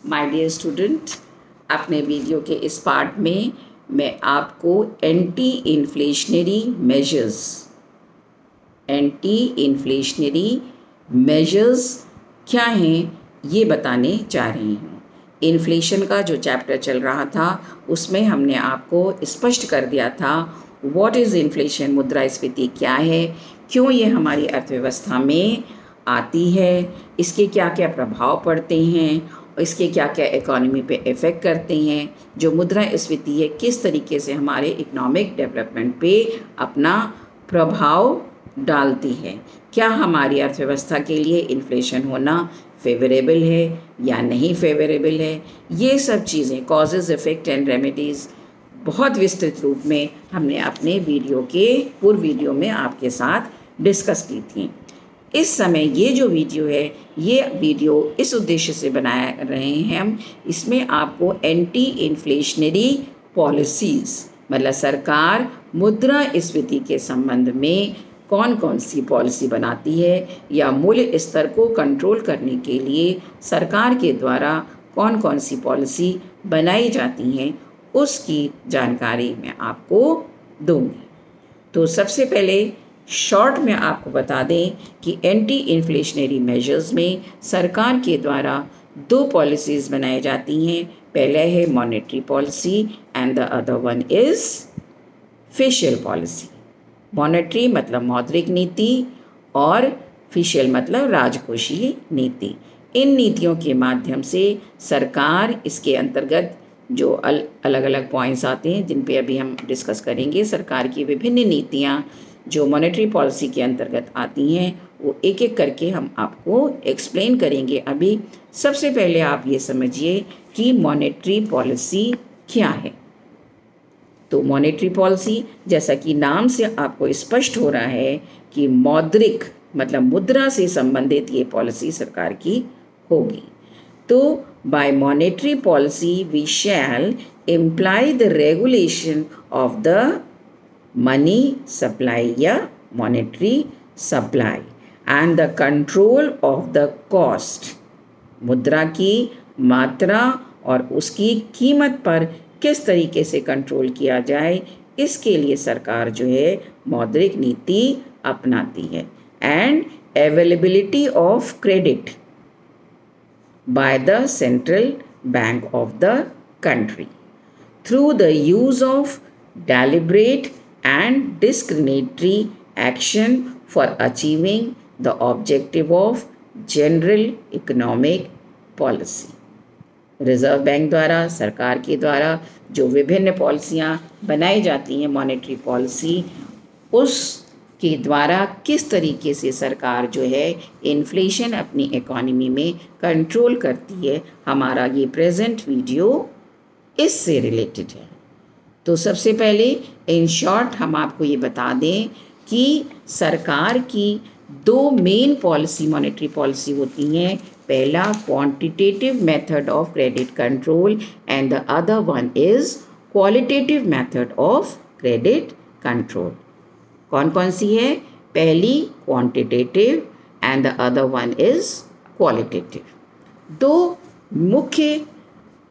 My dear student, अपने video के इस पार्ट में मैं आपको एंटी इन्फ्लेशनरी मेजर्स क्या हैं ये बताने जा रही हूँ। इन्फ्लेशन का जो चैप्टर चल रहा था उसमें हमने आपको स्पष्ट कर दिया था व्हाट इज़ इन्फ्लेशन, मुद्रास्फीति क्या है, क्यों ये हमारी अर्थव्यवस्था में आती है, इसके क्या क्या प्रभाव पड़ते हैं, इसके क्या क्या इकोनॉमी पे इफ़ेक्ट करते हैं, जो मुद्रास्फीति है किस तरीके से हमारे इकोनॉमिक डेवलपमेंट पे अपना प्रभाव डालती है, क्या हमारी अर्थव्यवस्था के लिए इन्फ्लेशन होना फेवरेबल है या नहीं फेवरेबल है। ये सब चीज़ें कॉजेज़, इफ़ेक्ट एंड रेमेडीज़ बहुत विस्तृत रूप में हमने अपने पूर्व वीडियो में आपके साथ डिस्कस की थी। इस समय ये जो वीडियो है, ये वीडियो इस उद्देश्य से बनाया रहे हैं हम, इसमें आपको एंटी इन्फ्लेशनरी पॉलिसीज़ मतलब सरकार मुद्रास्फीति के संबंध में कौन कौन सी पॉलिसी बनाती है या मूल्य स्तर को कंट्रोल करने के लिए सरकार के द्वारा कौन कौन सी पॉलिसी बनाई जाती हैं उसकी जानकारी मैं आपको दूंगी। तो सबसे पहले शॉर्ट में आपको बता दें कि एंटी इन्फ्लेशनरी मेजर्स में सरकार के द्वारा दो पॉलिसीज़ बनाई जाती हैं। पहले है monetary policy and the other one is fiscal policy. Monetary मतलब मौद्रिक नीति और फिशल मतलब राजकोषीय नीति। इन नीतियों के माध्यम से सरकार, इसके अंतर्गत जो अलग अलग पॉइंट्स आते हैं जिन पे अभी हम डिस्कस करेंगे, सरकार की विभिन्न नीतियाँ जो मॉनेटरी पॉलिसी के अंतर्गत आती हैं वो एक एक करके हम आपको एक्सप्लेन करेंगे। अभी सबसे पहले आप ये समझिए कि मॉनेटरी पॉलिसी क्या है। तो मॉनेटरी पॉलिसी, जैसा कि नाम से आपको स्पष्ट हो रहा है कि मौद्रिक मतलब मुद्रा से संबंधित ये पॉलिसी सरकार की होगी। तो by monetary policy we shall employ the regulation of the money supply या monetary supply and the control of the cost. मुद्रा की मात्रा और उसकी कीमत पर किस तरीके से कंट्रोल किया जाए, इसके लिए सरकार जो है मौद्रिक नीति अपनाती है। And availability of credit by the central bank of the country through the use of deliberate and discriminatory action for achieving the objective of general economic policy। Reserve bank द्वारा, सरकार के द्वारा जो विभिन्न पॉलिसियाँ बनाई जाती हैं मॉनेटरी पॉलिसी, उसके द्वारा किस तरीके से सरकार जो है इन्फ्लेशन अपनी इकोनॉमी में कंट्रोल करती है, हमारा ये प्रेजेंट वीडियो इससे रिलेटेड है। तो सबसे पहले इन शॉर्ट हम आपको ये बता दें कि सरकार की दो मेन पॉलिसी मॉनेटरी पॉलिसी होती हैं। पहला quantitative method of credit control and the other one is qualitative method of credit control. कौन कौन सी है? पहली quantitative and the other one is qualitative. दो मुख्य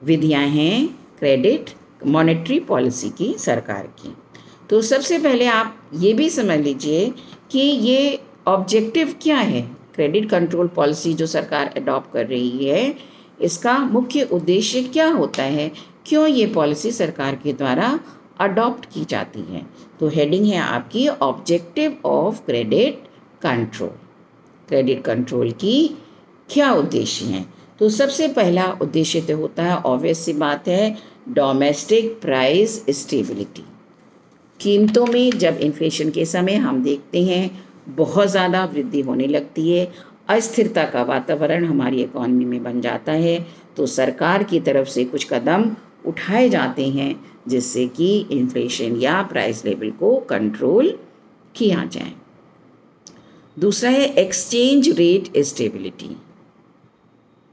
विधियां हैं क्रेडिट मॉनेटरी पॉलिसी की सरकार की। तो सबसे पहले आप ये भी समझ लीजिए कि ये ऑब्जेक्टिव क्या है। क्रेडिट कंट्रोल पॉलिसी जो सरकार अडॉप्ट कर रही है, इसका मुख्य उद्देश्य क्या होता है, क्यों ये पॉलिसी सरकार के द्वारा अडॉप्ट की जाती है। तो हेडिंग है आपकी objective of credit control. Credit control की क्या उद्देश्य हैं? तो सबसे पहला उद्देश्य तो होता है, ऑब्वियस सी बात है, डोमेस्टिक प्राइस स्टेबिलिटी। कीमतों में जब इन्फ्लेशन के समय हम देखते हैं बहुत ज़्यादा वृद्धि होने लगती है, अस्थिरता का वातावरण हमारी इकॉनमी में बन जाता है, तो सरकार की तरफ से कुछ कदम उठाए जाते हैं जिससे कि इन्फ्लेशन या प्राइस लेवल को कंट्रोल किया जाए। दूसरा है exchange rate stability.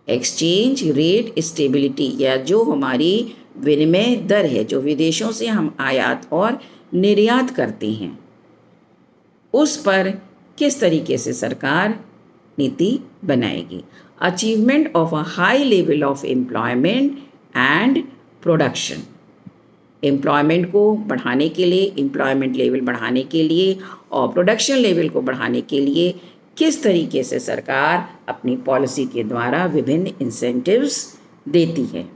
Exchange rate stability या जो हमारी विनिमय दर है, जो विदेशों से हम आयात और निर्यात करते हैं, उस पर किस तरीके से सरकार नीति बनाएगी। Achievement of a high level of employment and production. Employment को बढ़ाने के लिए, एम्प्लॉयमेंट लेवल बढ़ाने के लिए और प्रोडक्शन लेवल को बढ़ाने के लिए किस तरीके से सरकार अपनी पॉलिसी के द्वारा विभिन्न इंसेंटिव्स देती है।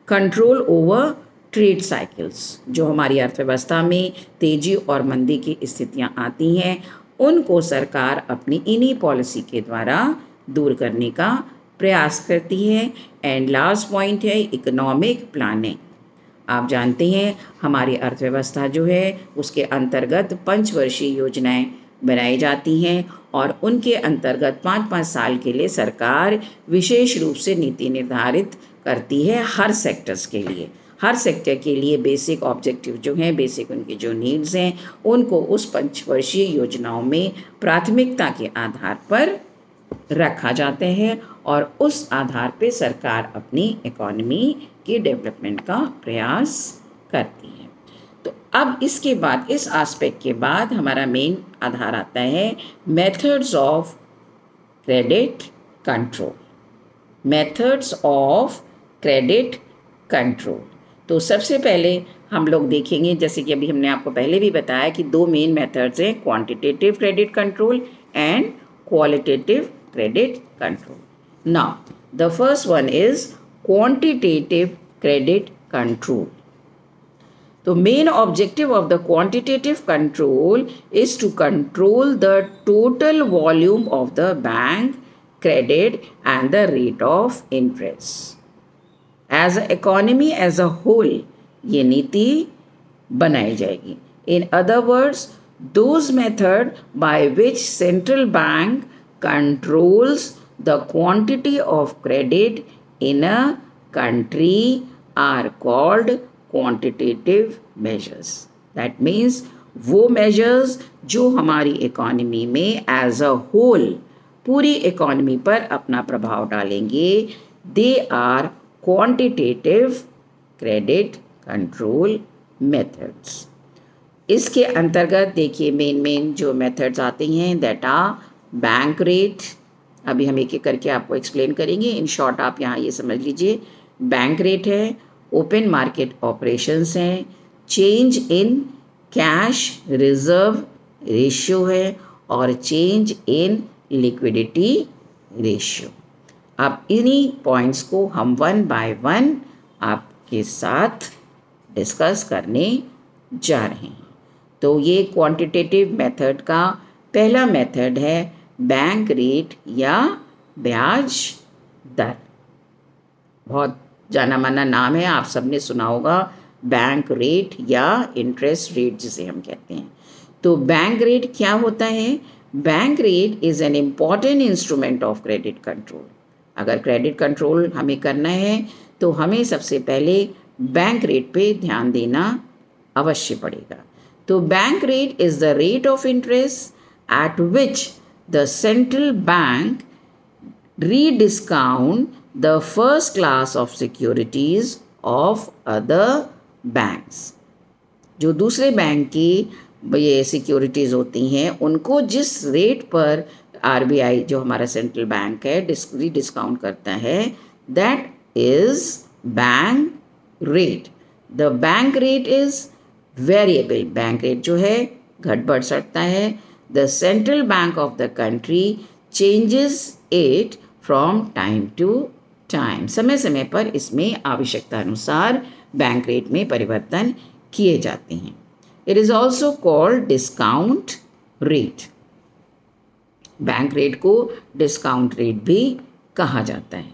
कंट्रोल ओवर ट्रेड साइकिल्स, जो हमारी अर्थव्यवस्था में तेजी और मंदी की स्थितियां आती हैं उनको सरकार अपनी इन्हीं पॉलिसी के द्वारा दूर करने का प्रयास करती है। एंड लास्ट पॉइंट है इकोनॉमिक प्लानिंग। आप जानते हैं हमारी अर्थव्यवस्था जो है उसके अंतर्गत पंचवर्षीय योजनाएं बनाई जाती हैं और उनके अंतर्गत 5-5 साल के लिए सरकार विशेष रूप से नीति निर्धारित करती है हर सेक्टर्स के लिए। हर सेक्टर के लिए बेसिक ऑब्जेक्टिव जो हैं, बेसिक उनकी जो नीड्स हैं, उनको उस पंचवर्षीय योजनाओं में प्राथमिकता के आधार पर रखा जाते हैं और उस आधार पे सरकार अपनी इकोनॉमी के डेवलपमेंट का प्रयास करती है। तो अब इसके बाद, इस एस्पेक्ट के बाद हमारा मेन आधार आता है methods of credit control. Methods of credit control. तो सबसे पहले हम लोग देखेंगे, जैसे कि अभी हमने आपको पहले भी बताया कि दो मेन मेथड्स हैं, quantitative credit control and qualitative credit control. Now, the first one is quantitative credit control. The main objective of the quantitative control is to control the total volume of the bank credit and the rate of interest. As an economy as a whole, ये नीति बनाई जाएगी. In other words, those methods by which central bank controls the quantity of credit in a country are called quantitative measures. That means वो measures जो हमारी economy में as a whole, पूरी economy पर अपना प्रभाव डालेंगे, they are quantitative credit control methods. इसके अंतर्गत देखिए मेन जो मेथड्स आते हैं दैट आर बैंक रेट। अभी हम एक एक करके आपको एक्सप्लेन करेंगे। इन शॉर्ट आप यहाँ ये समझ लीजिए, बैंक रेट है, ओपन मार्केट ऑपरेशंस हैं, change in cash reserve ratio है और चेंज इन लिक्विडिटी रेशियो। अब इन्हीं पॉइंट्स को हम 1 बाय 1 आपके साथ डिस्कस करने जा रहे हैं। तो ये क्वांटिटेटिव मेथड का पहला मेथड है बैंक रेट या ब्याज दर। बहुत जाना माना नाम है, आप सबने सुना होगा बैंक रेट या इंटरेस्ट रेट जिसे हम कहते हैं। तो बैंक रेट क्या होता है? Bank rate is an important instrument of credit control. अगर क्रेडिट कंट्रोल हमें करना है तो हमें सबसे पहले बैंक रेट पे ध्यान देना अवश्य पड़ेगा। तो bank rate is the rate of interest at which the central bank rediscount the first class of securities of other banks। जो दूसरे बैंक की ये सिक्योरिटीज़ होती हैं उनको जिस रेट पर आरबीआई जो हमारा सेंट्रल बैंक है डिस्काउंट करता है, that is bank rate. The bank rate is variable. Bank rate जो है घट बढ़ सकता है। The central bank of the country changes it from time to time। समय समय पर इसमें आवश्यकता अनुसार बैंक रेट में परिवर्तन किए जाते हैं। It is also called discount rate। Bank rate को डिस्काउंट रेट भी कहा जाता है।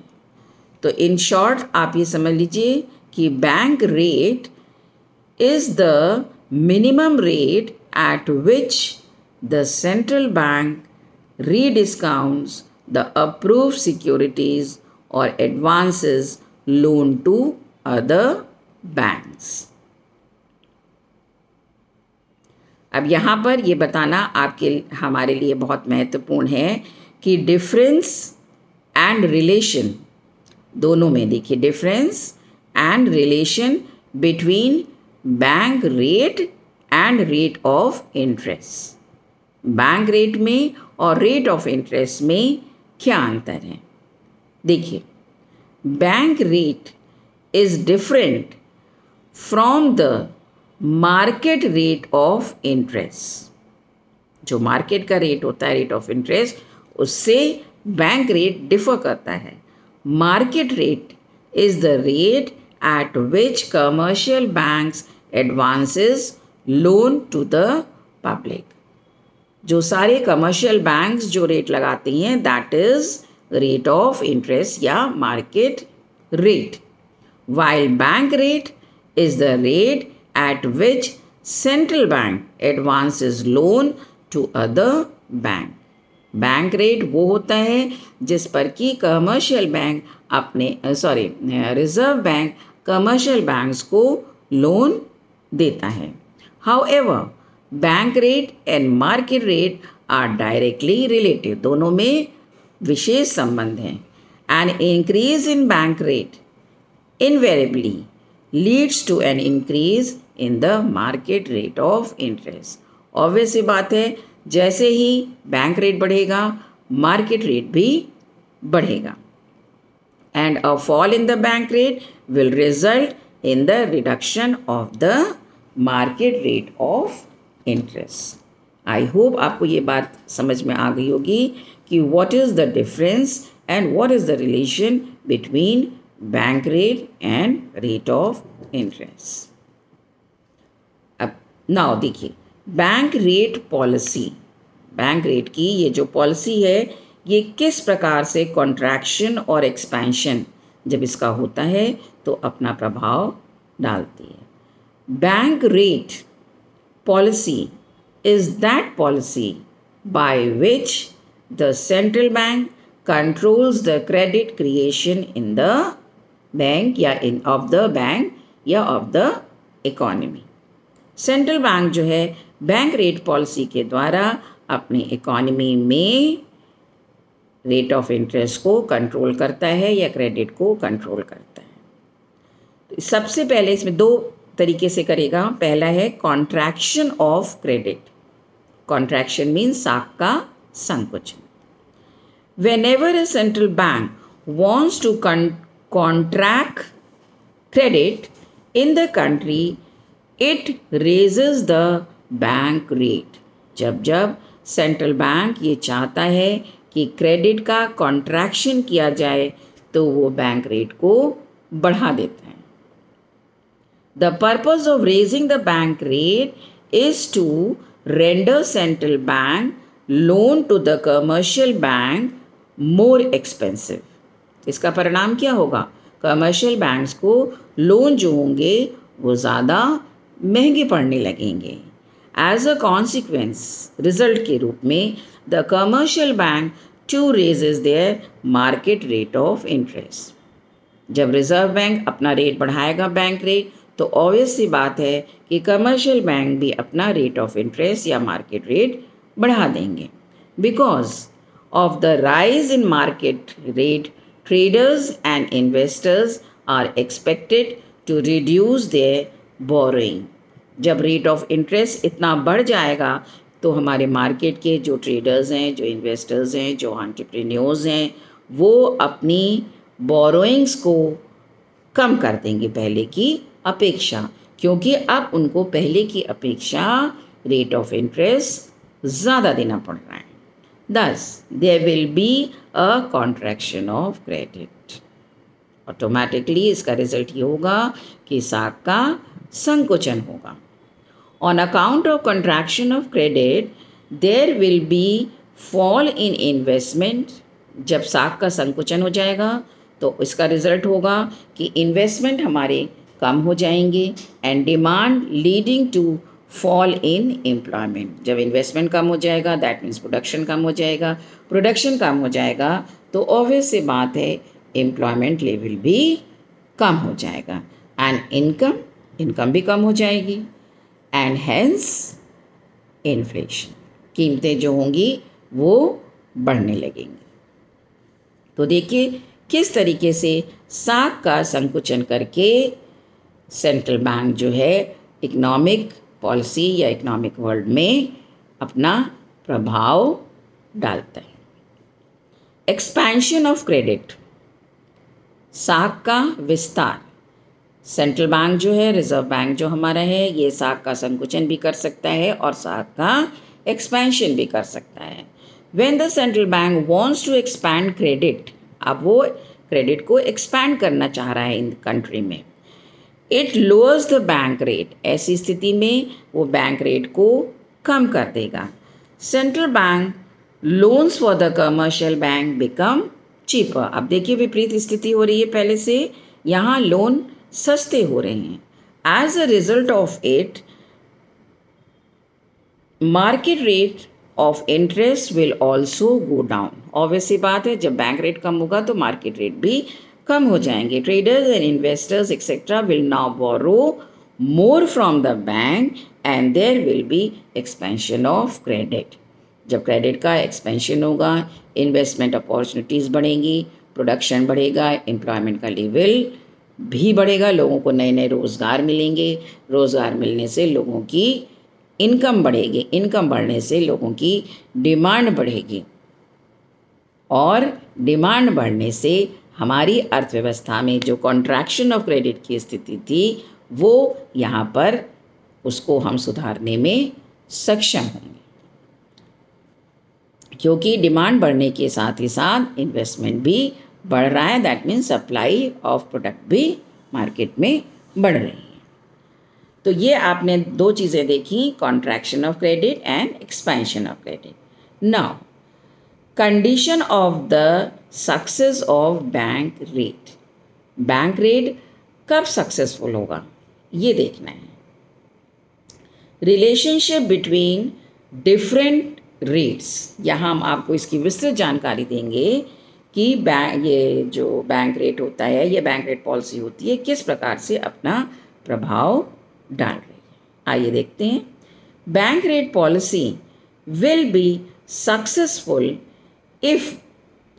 तो इन शॉर्ट आप ये समझ लीजिए कि bank rate is the minimum rate at which the central bank rediscounts the approved securities or advances loaned to other banks। अब यहाँ पर ये बताना हमारे लिए बहुत महत्वपूर्ण है कि डिफरेंस एंड रिलेशन, दोनों में देखिए difference and relation between bank rate and rate of interest. Bank rate में और रेट ऑफ इंटरेस्ट में क्या अंतर है? देखिए, bank rate is different from the market rate of interest. जो मार्केट का रेट होता है, रेट ऑफ इंटरेस्ट, उससे बैंक रेट डिफर करता है। Market rate is the rate at which commercial banks advances loan to the public. जो सारे commercial banks जो रेट लगाती हैं, that is rate of interest या market rate. while bank rate is the rate at which central bank advances loan to other bank। Bank rate वो होता है जिस पर कि कमर्शियल बैंक अपने रिजर्व बैंक कमर्शियल बैंक्स को लोन देता है। However bank rate and market rate are directly related, दोनों में विशेष संबंध है। An increase in bank rate invariably leads to an increase in the market rate of interest। Obvious सी बात है, जैसे ही बैंक रेट बढ़ेगा मार्केट रेट भी बढ़ेगा। And a fall in the bank rate will result in the reduction of the market rate of interest. I hope आपको ये बात समझ में आ गई होगी कि what is the difference and what is the relation between bank rate and rate of interest. अब नाउ देखिए, bank rate policy, bank rate की ये जो पॉलिसी है ये किस प्रकार से कॉन्ट्रैक्शन और एक्सपेंशन जब इसका होता है तो अपना प्रभाव डालती है। Bank rate policy is that policy by which the central bank controls the credit creation in the bank या ऑफ द बैंक या of the economy. Central bank जो है बैंक रेट पॉलिसी के द्वारा अपनी इकोनॉमी में रेट ऑफ इंटरेस्ट को control करता है या क्रेडिट को कंट्रोल करता है। तो सबसे पहले इसमें दो तरीके से करेगा। पहला है contraction of credit. Contraction means साख का संकुचन। Whenever a central bank wants to contract credit in the country, it raises the bank rate। जब जब सेंट्रल बैंक ये चाहता है कि क्रेडिट का कॉन्ट्रैक्शन किया जाए तो वो बैंक रेट को बढ़ा देता है। The purpose of raising the bank rate is to render central bank loan to the commercial bank more expensive। इसका परिणाम क्या होगा? कमर्शियल बैंक्स को लोन जो होंगे वो ज़्यादा महंगे पड़ने लगेंगे। एज अ कॉन्सिक्वेंस, रिजल्ट के रूप में, the commercial bank to raises their market rate of interest. जब रिजर्व बैंक अपना रेट बढ़ाएगा बैंक रेट, तो ऑब्वियस सी बात है कि कमर्शियल बैंक भी अपना रेट ऑफ इंटरेस्ट या मार्केट रेट बढ़ा देंगे। Because of the rise in market rate, traders and investors are expected to reduce their borrowing। जब रेट ऑफ इंटरेस्ट इतना बढ़ जाएगा तो हमारे मार्केट के जो ट्रेडर्स हैं, जो इन्वेस्टर्स हैं, जो एंटरप्रेन्योर्स हैं, वो अपनी बोरोइंग्स को कम कर देंगे पहले की अपेक्षा, क्योंकि अब उनको पहले की अपेक्षा रेट ऑफ इंटरेस्ट ज़्यादा देना पड़ रहा है। Thus, there will be a contraction of credit। Automatically इसका रिजल्ट ये होगा कि साख का संकुचन होगा। On account of contraction of credit, there will be fall in investment। जब साख का संकुचन हो जाएगा तो इसका रिजल्ट होगा कि इन्वेस्टमेंट हमारे कम हो जाएंगे and demand leading to fall in employment. जब इन्वेस्टमेंट कम हो जाएगा दैट मीन्स प्रोडक्शन कम हो जाएगा, प्रोडक्शन कम हो जाएगा तो ऑब्वियस सी बात है एम्प्लॉयमेंट लेवल भी कम हो जाएगा एंड इनकम भी कम हो जाएगी एंड हेंस इन्फ्लेशन, कीमतें जो होंगी वो बढ़ने लगेंगी। तो देखिए किस तरीके से साख का संकुचन करके सेंट्रल बैंक जो है इकोनॉमिक पॉलिसी या इकोनॉमिक वर्ल्ड में अपना प्रभाव डालता है। Expansion of credit. साख का विस्तार, सेंट्रल बैंक जो है, रिजर्व बैंक जो हमारा है, ये साख का संकुचन भी कर सकता है और साख का एक्सपेंशन भी कर सकता है। When the central bank wants to expand credit, अब वो क्रेडिट को एक्सपैंड करना चाह रहा है इन कंट्री में, it lowers the bank rate, ऐसी स्थिति में वो बैंक रेट को कम कर देगा। Central bank loans for the commercial bank become cheaper, अब देखिए विपरीत स्थिति हो रही है पहले से, यहाँ लोन सस्ते हो रहे हैं। As a result of it market rate of interest will also go down, obvious सी बात है, जब बैंक रेट कम होगा तो मार्केट रेट भी कम हो जाएंगे। Traders and investors etcetera will now borrow more from the bank and there will be expansion of credit, जब क्रेडिट का एक्सपेंशन होगा, इन्वेस्टमेंट अपॉर्चुनिटीज़ बढ़ेंगी, प्रोडक्शन बढ़ेगा, एम्प्लॉयमेंट का लेवल भी बढ़ेगा, लोगों को नए नए रोज़गार मिलेंगे, रोज़गार मिलने से लोगों की इनकम बढ़ेगी, इनकम बढ़ने से लोगों की डिमांड बढ़ेगी और डिमांड बढ़ने से हमारी अर्थव्यवस्था में जो कॉन्ट्रैक्शन ऑफ क्रेडिट की स्थिति थी वो यहाँ पर उसको हम सुधारने में सक्षम होंगे, क्योंकि डिमांड बढ़ने के साथ ही साथ इन्वेस्टमेंट भी बढ़ रहा है, that means supply of product भी मार्केट में बढ़ रही है। तो ये आपने दो चीज़ें देखी, contraction of credit and expansion of credit. Now condition of the success of bank rate, bank rate कब सक्सेसफुल होगा ये देखना है। रिलेशनशिप बिटवीन डिफरेंट रेट्स, यहाँ हम आपको इसकी विस्तृत जानकारी देंगे कि ये जो बैंक रेट होता है, ये बैंक रेट पॉलिसी होती है, किस प्रकार से अपना प्रभाव डाल रही है। आइए देखते हैं। Bank rate policy will be successful if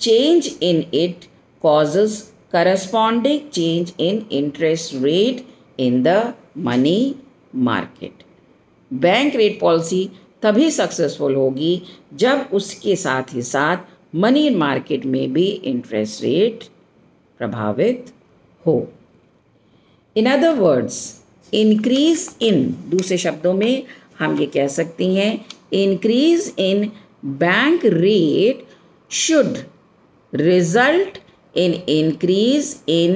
change in it causes corresponding change in interest rate in the money market। Bank rate policy तभी सक्सेसफुल होगी जब उसके साथ ही साथ मनी मार्केट में भी इंटरेस्ट रेट प्रभावित हो। In other words, increase in, दूसरे शब्दों में हम ये कह सकते हैं, increase in bank rate should result in increase in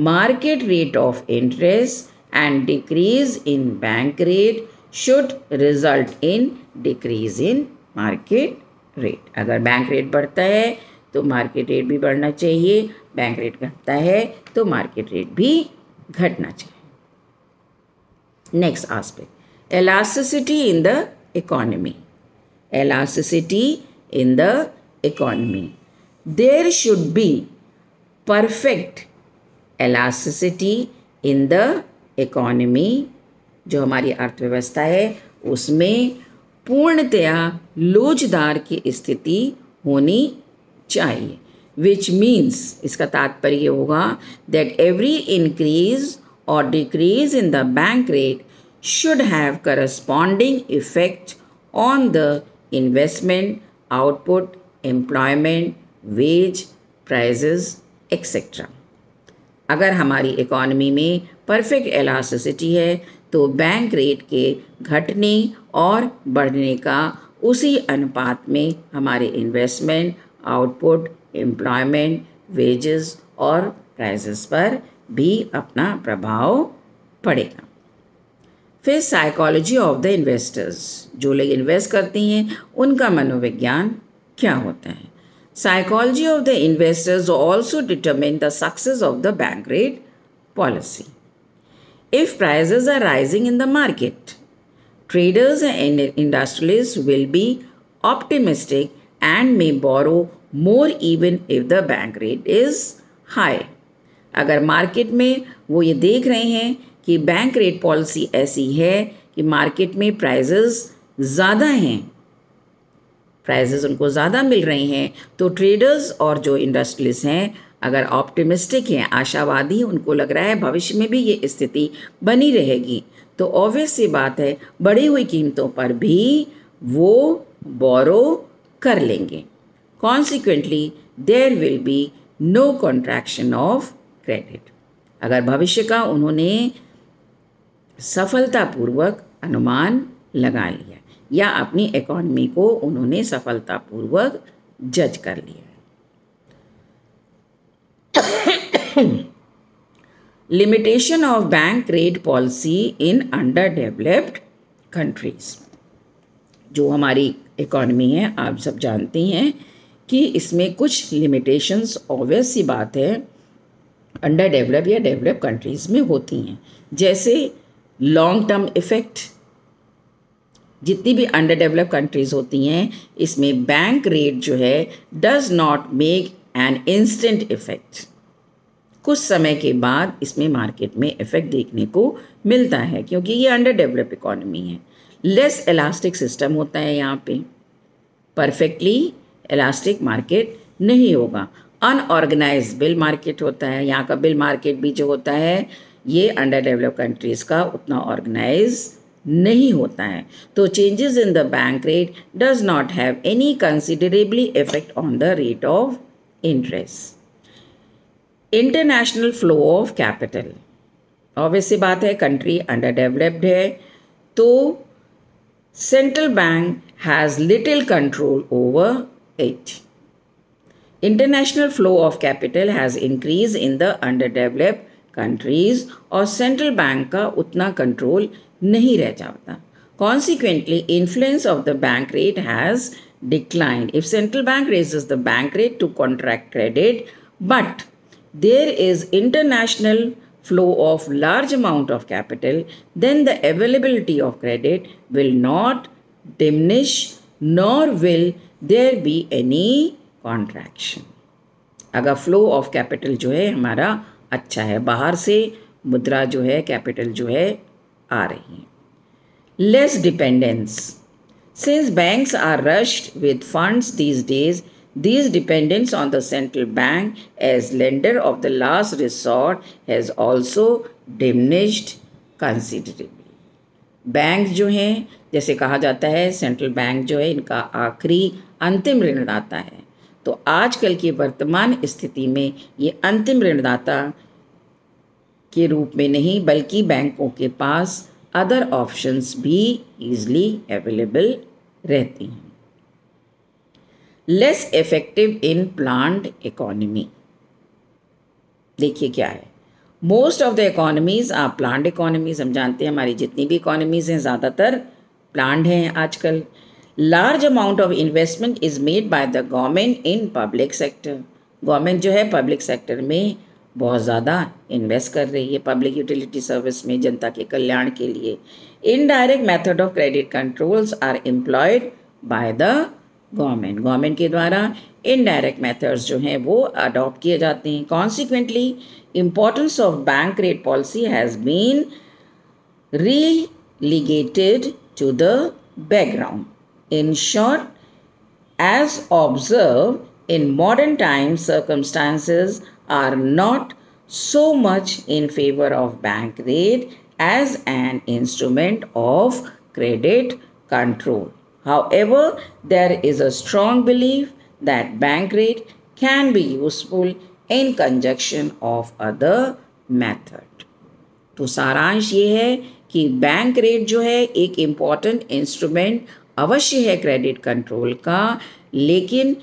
market rate of interest and decrease in bank rate should result in decrease in market rate। अगर बैंक रेट बढ़ता है तो मार्केट रेट भी बढ़ना चाहिए, बैंक रेट घटता है तो मार्केट रेट भी घटना चाहिए। Next aspect, elasticity in the economy, elasticity in the economy। There should be perfect elasticity in the economy, जो हमारी अर्थव्यवस्था है उसमें पूर्णतया लोचदार की स्थिति होनी चाहिए। Which means, इसका तात्पर्य होगा that every increase or decrease in the bank rate should have corresponding effect on the investment, output, employment, wage, prices etcetera. अगर हमारी इकॉनमी में परफेक्ट एलास्टिसिटी है तो बैंक रेट के घटने और बढ़ने का उसी अनुपात में हमारे इन्वेस्टमेंट, आउटपुट, एम्प्लॉयमेंट, वेजेस और प्राइजेस पर भी अपना प्रभाव पड़ेगा। फिर साइकोलॉजी ऑफ द इन्वेस्टर्स, जो लोग इन्वेस्ट करते हैं उनका मनोविज्ञान क्या होता है। Psychology of the investors also determine the success of the bank rate policy. If prices are rising in the market, traders and industrialists will be optimistic and may borrow more even if the bank rate is high। अगर market में वो ये देख रहे हैं कि bank rate policy ऐसी है कि मार्केट में प्राइजेस ज़्यादा हैं, प्राइजेस उनको ज़्यादा मिल रही हैं, तो ट्रेडर्स और जो इंडस्ट्रियलिस्ट हैं अगर ऑप्टिमिस्टिक हैं, आशावादी, उनको लग रहा है भविष्य में भी ये स्थिति बनी रहेगी, तो ऑब्वियस सी बात है बढ़ी हुई कीमतों पर भी वो बोरो कर लेंगे। Consequently there will be no contraction of credit. अगर भविष्य का उन्होंने सफलतापूर्वक अनुमान लगा लिया या अपनी इकोनॉमी को उन्होंने सफलतापूर्वक जज कर लिया। Limitation of bank rate policy in under developed countries. जो हमारी इकोनॉमी है आप सब जानते हैं कि इसमें कुछ लिमिटेशंस ऑब्वियस सी बात है अंडर डेवलप या डेवलप कंट्रीज़ में होती हैं, जैसे लॉन्ग टर्म इफ़ेक्ट। जितनी भी अंडर डेवलप कंट्रीज़ होती हैं इसमें बैंक रेट जो है does not make an instant effect. कुछ समय के बाद इसमें मार्केट में इफ़ेक्ट देखने को मिलता है क्योंकि ये अंडर डेवलप इकोनॉमी है। लेस इलास्टिक सिस्टम होता है, यहाँ पे परफेक्टली इलास्टिक मार्केट नहीं होगा। अनऑर्गेनाइज्ड बिल मार्केट होता है, यहाँ का बिल मार्केट भी जो होता है ये अंडर डेवलप कंट्रीज़ का उतना ऑर्गेनाइज नहीं होता है। तो changes in the bank rate does not have any considerably effect on the rate of interest. International flow of capital, obvious सी बात है कंट्री अंडर डेवलप्ड है तो central bank has little control over it. International flow of capital has increase in the under developed countries और central bank का उतना control नहीं रह जाता। Consequently influence of the bank rate has declined. If central bank raises the bank rate to contract credit, but there is international flow of large amount of capital, then the availability of credit will not diminish nor will there be any contraction। अगर flow of capital जो है हमारा अच्छा है, बाहर से मुद्रा जो है कैपिटल जो है आ रही है। Less dependence, since banks are rushed with funds these days, these dependence on the central bank as lender of the last resort has also diminished considerably। Bank जो हैं जैसे कहा जाता है सेंट्रल बैंक जो है इनका आखिरी अंतिम ऋणदाता है, तो आजकल की वर्तमान स्थिति में ये अंतिम ऋणदाता के रूप में नहीं बल्कि बैंकों के पास अदर ऑप्शंस भी ईजिली अवेलेबल रहती हैं। Less effective in planned economy, देखिए क्या है, most of the economies are planned economies. हम जानते हैं हमारी जितनी भी इकोनॉमीज हैं ज़्यादातर प्लान्ड हैं आजकल। Large amount of investment is made by the government in public sector. Government जो है पब्लिक सेक्टर में बहुत ज़्यादा इन्वेस्ट कर रही है पब्लिक यूटिलिटी सर्विस में, जनता के कल्याण के लिए। Indirect method of credit controls are employed by the government. Government के द्वारा इनडायरेक्ट मेथड्स जो हैं वो अडॉप्ट किए जाते हैं। Consequently importance of bank rate policy has been relegated to the background। In short, as observed in modern times, circumstances are not so much in favor of bank rate as an instrument of credit control। However, there is a strong belief that bank rate can be useful in conjunction of other method। तो सारांश ये है कि bank rate जो है एक important instrument अवश्य है क्रेडिट कंट्रोल का, लेकिन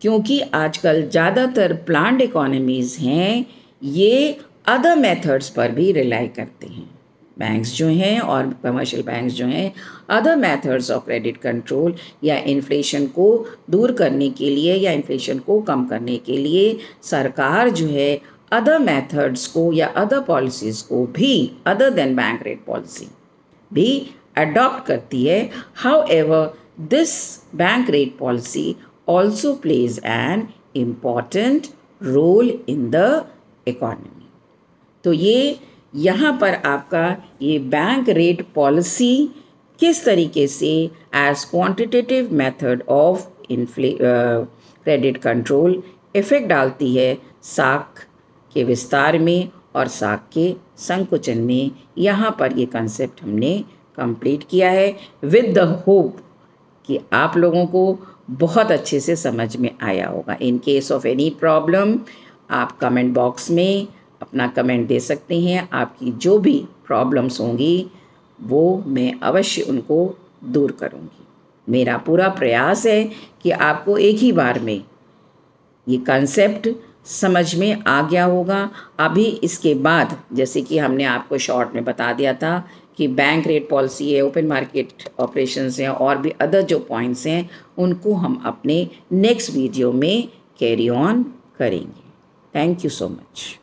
क्योंकि आजकल ज़्यादातर प्लान्ड इकोनॉमीज़ हैं ये अदर मेथड्स पर भी रिलाई करते हैं। बैंक्स जो हैं और कमर्शियल बैंक्स जो हैं other methods of credit control या इन्फ्लेशन को दूर करने के लिए या इन्फ्लेशन को कम करने के लिए सरकार जो है अदर मेथड्स को या अदर पॉलिसीज़ को भी other than bank rate policy भी अडॉप्ट करती है। However this bank rate policy also plays an important role in the economy. तो ये यहाँ पर आपका ये बैंक रेट पॉलिसी किस तरीके से as quantitative method of credit control effect डालती है साख के विस्तार में और साख के संकुचन में, यहाँ पर ये कंसेप्ट हमने कंप्लीट किया है विद द होप कि आप लोगों को बहुत अच्छे से समझ में आया होगा। In case of any problem आप कमेंट बॉक्स में अपना कमेंट दे सकते हैं। आपकी जो भी प्रॉब्लम्स होंगी वो मैं अवश्य उनको दूर करूँगी। मेरा पूरा प्रयास है कि आपको एक ही बार में ये कंसेप्ट समझ में आ गया होगा। अभी इसके बाद जैसे कि हमने आपको शॉर्ट में बता दिया था कि बैंक रेट पॉलिसी है, ओपन मार्केट ऑपरेशंस हैं और भी अदर जो पॉइंट्स हैं उनको हम अपने नेक्स्ट वीडियो में कैरी ऑन करेंगे। Thank you so much.